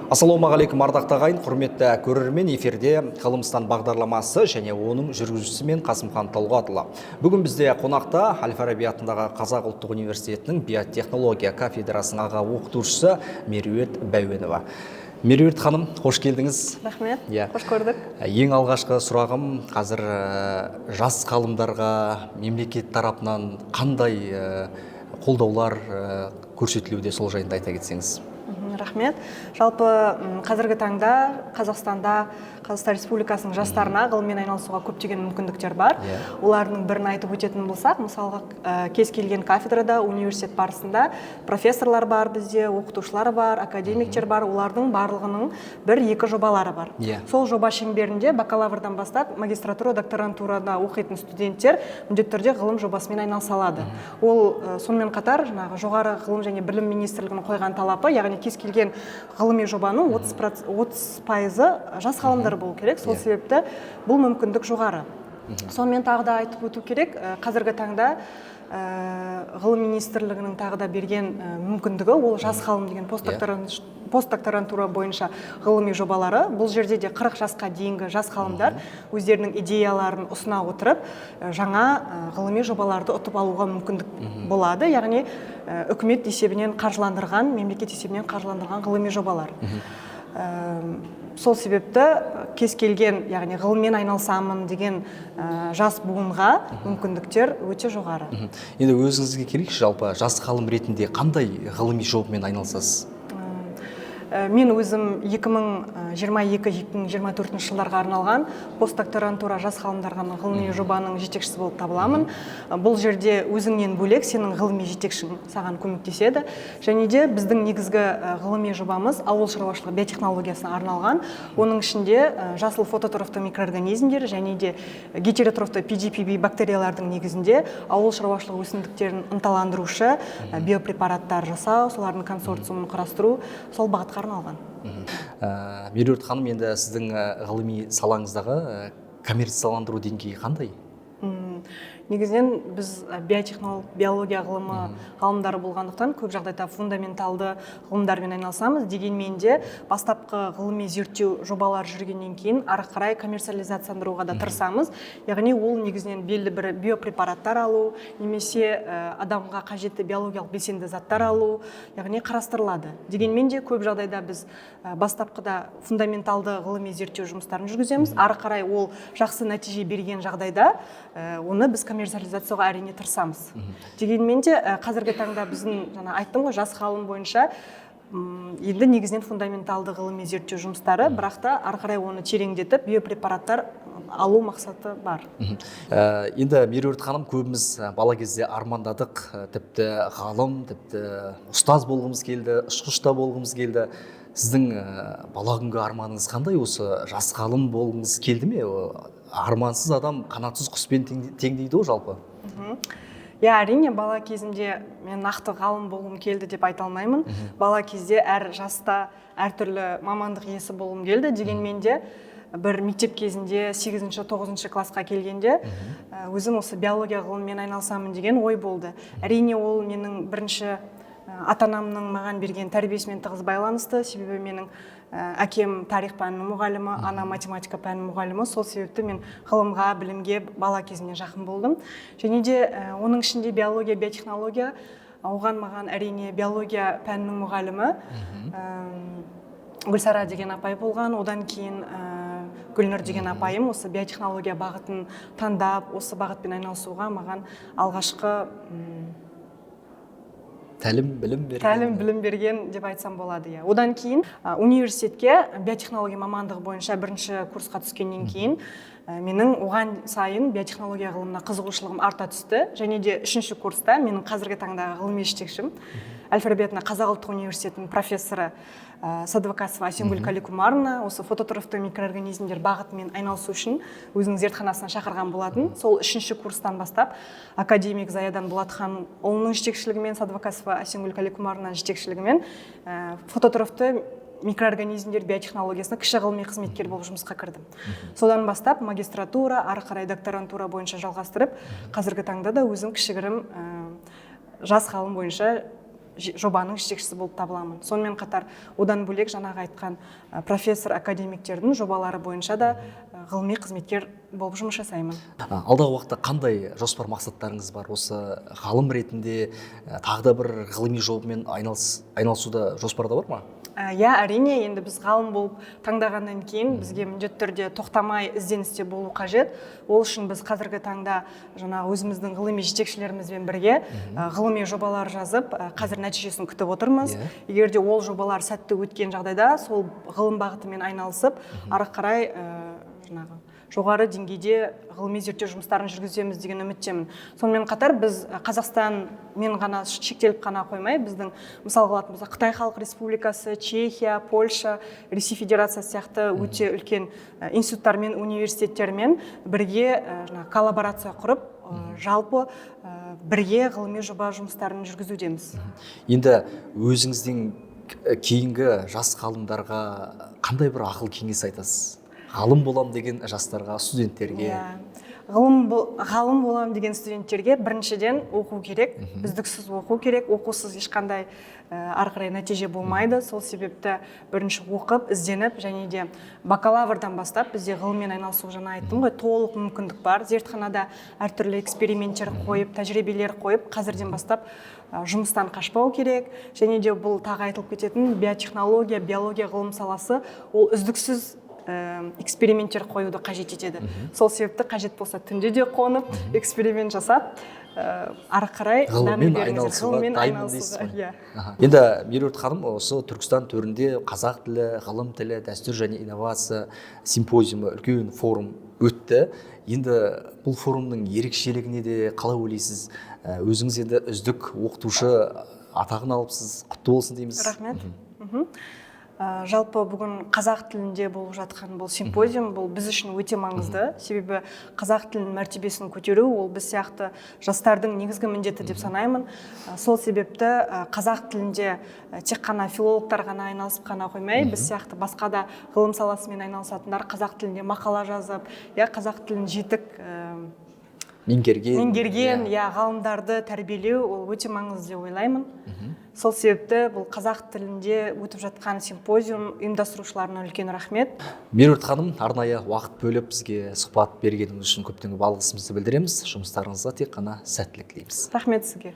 Ассалаумағалейкум ардақты ағайын, құрметті көрермен, эфирде Ғылымстан бағдарламасы және оның жүргізушісімен Қасымхан Талғатұлы. Бүгін бізде қонақта Әл-Фараби атындағы Қазақ ұлттық университетінің биотехнология кафедрасының аға оқытушысы Меруерт Бәуенова. Меруерт ханым, қош келдіңіз. Рахмет, қош көрдік. Ең алғашқы сұрағым, қазір жас ғалымдарға мемлекет тарапынан қандай қолдаулар көрсетілуде, сол жайында айта кетсеңіз. Рахмет. Жалпы қазіргі таңда Қазақстан Республикасының жастарына ғылыммен айналысуға көптеген мүмкіндіктер бар. Олардың бірін айтып өтетін болсақ, мысалға кез келген кафедрада, университет барысында профессорлар бар бізде, оқытушылар бар, академиктер бар, олардың барлығының бір-екі жобалары бар. Сол жоба шеңберінде бакалаврдан бастап магистратура, докторантурада оқитын студенттер міндетті түрде ғылым жобасымен айналыса алады. Ол сонымен қатар жоғары ғылым және білім министрлігінің қойған талапы, яғни кез келген ғылыми жобаның 30% жас ғалымдар болу керек. Сол себепті бұл мүмкіндік жоғары. Сонымен тағы да айтып өту керек, қазіргі таңда ғылым министрлігінің тағы да берген мүмкіндігі, ол жас ғалым деген постдокторантура бойынша ғылыми жобалары. Бұл жерде де 40 жасқа дейінгі жас ғалымдар өздерінің идеяларын ұсына отырып, жаңа ғылыми жобаларды ұтып алуға мүмкіндік болады. Яғни үкімет есебінен қаржыландырған, мемлекет есебінен қаржыландырған ғылыми жобалар. Сол себепті кез келген, яғни ғылыммен айналысамын деген жас буынға мүмкіндіктер өте жоғары. Енді өзіңізге келейікші, жалпы жас ғалым ретінде қандай ғылыми жобамен айналысасыз? Мен өзім 2022-2024 жылдарға арналған постдокторантура жас ғалымдарға ғылыми жобаның жетекшісі болып табыламын. Бұл жерде өзіңнен бөлек сенің ғылыми жетекшің саған көмектеседі. Және де біздің негізгі ғылыми жобамыз ауыл шаруашылығы биотехнологиясына арналған. Оның ішінде жасыл фототрофты микроорганизмдер және де гетеротрофты PGPB бактериялардың негізінде ауыл шаруашылығы өсімдіктерін ынталандырушы биопрепараттар жасау, солардың консорциумын құрастыру, сол бағытқа арналған. Меруерт ханым, енді сіздің ғылыми салаңыздағы коммерцияландыру деңгейі қандай? Негізінен біз биология ғылымы ғалымдары болғандықтан көп жағдайда фундаменталды ғылымдармен айналысамыз. Дегенмен де бастапқы ғылыми зерттеу жобалар жүргеннен кейін ары қарай коммерциализацияландыруға да тырысамыз. Яғни ол негізінен белді бір биопрепараттар алу, немесе адамға қажетті биологиялық белсенді заттар алу, яғни қарастырылады. Дегенмен де көп жағдайда біз бастапқыда фундаменталды ғылыми зерттеу жұмыстарын жүргіземіз. Ары қарай ол жақсы нәтиже берген жағдайда оны біз коммерциализацияға әрине тырысамыз. Дегенмен де қазіргі таңда біздің, айттым ғой, жас ғалым бойынша енді негізінен фундаменталды ғылыми зерттеу жұмыстары, бірақ та ары қарай оны тереңдетіп биопрепараттар алу мақсаты бар. Енді Меруерт ханым, көбіміз бала кезде армандадық, тіпті ғалым, тіпті ұстаз болғымыз келді, ұшқышта болғымыз келді. Сіздің бала күнгі арманыңыз қандай? Осы жас ғалым болғыңыз келді ме? Армансыз адам қанатсыз құспен тең дейді ғой жалпы. Әрине, бала кезімде мен нақты ғалым болғым келді деп айта алмаймын. Бала кезде әр жаста әртүрлі мамандық иесі болғым келді. Дегенмен де бір мектеп кезінде 8-9 классқа келгенде өзім осы биология ғылымымен айналысамын деген ой болды. Әрине, ол менің бірінші ата-анамның маған берген тәрбиесімен тығыз байланысты. Себебі менің әкем тарих пәнінің мұғалімі, ана математика пәнінің мұғалімі. Сол себепті мен ғылымға, білімге бала кезімнен жақын болдым. Және де оның ішінде биология, биотехнология, оған маған әрине биология пәнінің мұғалімі Гүлсара деген апай болған. Одан кейін Гүлнұр деген апайым осы биотехнология бағытын таңдап, осы бағытпен айналысуға маған алғашқы тәлім білім берген деп айтсам болады. Одан кейін университетке биотехнология мамандығы бойынша бірінші курсқа түскеннен кейін менің оған сайын биотехнология ғылымына қызығушылығым арта түсті. Және де 3-ші курста менің қазіргі таңдағы ғылыми жетекшім Әл-Фараби атындағы Қазақ ұлттық университетінің профессоры Садвакасова Асенгүл Каликумаровна осы фототрофты микроорганизмдер бағытымен айналысу үшін өзінің зертханасына шақырған болатын. Сол 3-ші курстан бастап академик Заядан Болатхан ұлының жетекшілігімен, Садвакасова Асенгүл Каликумаровна жетекшілігімен фототрофты микроорганизмдер биотехнологиясына кіші ғылыми қызметкер болып жұмысқа кірдім. Содан бастап магистратура, ары қарай докторантура бойынша жалғастырып, қазіргі таңда да өзім кішігірім жас ғалым бойынша жобаның жетекшісі болып табыламын. Сонымен қатар одан бөлек жаңағы айтқан профессор академиктердің жобалары бойынша да ғылыми қызметкер болып жұмыс жасаймын. Алдағы уақытта қандай жоспар мақсаттарыңыз бар? Осы ғалым ретінде тағы да бір ғылыми жобамен айналысуда жоспарда бар ма? Иә, әрине, енді біз ғалым болып таңдағаннан кейін бізге міндетті түрде тоқтамай ізденісте болу қажет. Ол үшін біз қазіргі таңда жаңағы өзіміздің ғылыми жетекшілерімізбен бірге ғылыми жобалар жазып, қазір нәтижесін күтіп отырмыз. Егер де ол жобалар сәтті өткен жағдайда сол ғылым бағытымен айналысып, ары қарай жаңағы жоғары деңгейде ғылыми зерттеу жұмыстарын жүргіземіз деген үміттемін. Сонымен қатар біз Қазақстанмен ғана шектеліп қана қоймай, біздің мысалға алатын болсақ Қытай Халық Республикасы, Чехия, Польша, Ресей Федерациясы сияқты өте үлкен институттармен, университеттермен бірге коллаборация құрып, жалпы бірге ғылыми жоба жұмыстарын жүргізудеміз. Енді өзіңіздің кейінгі жас ғалымдарға қандай бір ақыл кеңес айтасыз? Ғалым болам деген жастарға, студенттерге. Ғалым болам деген студенттерге біріншіден оқу керек, үздіксіз оқу керек, оқусыз ешқандай ары қарай нәтиже болмайды. Сол себепті бірінші оқып, ізденіп, және де бакалаврдан бастап бізде ғылыммен айналысу, жаңа айттым ғой, толық мүмкіндік бар. Зертханада әртүрлі эксперименттер қойып, тәжірибелер қойып, қазірден бастап жұмыстан қашпау керек. Және де бұл тағы айтылып кететін биотехнология, биология ғылым саласы, ол үздіксіз эксперименттер қоюды қажет етеді. Сол себепті қажет болса түнде де қонып, эксперимент жасап, ары қарай ғылыммен айналысуға дайынмын дейсіз ғой. Енді Меруерт ханым, осы Түркістан төрінде қазақ тілі, ғылым тілі, дәстүр және инновация симпозиумы, үлкен форум өтті. Енді бұл форумның ерекшелігіне де қалай ойлайсыз? Өзіңіз енді үздік оқытушы атағын алыпсыз, құтты болсын дейміз. Рахмет. Жалпы бүгін қазақ тілінде болып жатқан бұл симпозиум, бұл біз үшін өте маңызды. Себебі қазақ тілінің мәртебесін көтеру, ол біз сияқты жастардың негізгі міндеті деп санаймын. Сол себепті қазақ тілінде тек қана филологтар ғана айналысып қана қоймай, біз сияқты басқа да ғылым саласымен айналысатындар қазақ тілінде мақала жазып, қазақ тілін жетік меңгерген, ғалымдарды тәрбиелеу, ол өте маңызды деп ойлаймын. Сол себепті бұл қазақ тілінде өтіп жатқан симпозиум ұйымдастырушыларына үлкен рахмет. Меруерт ханым, арнайы уақыт бөліп бізге сұхбат бергеніңіз үшін көптен көп алғысымызды білдіреміз. Жұмыстарыңызға тек қана сәттілік тілейміз. Рахмет сізге.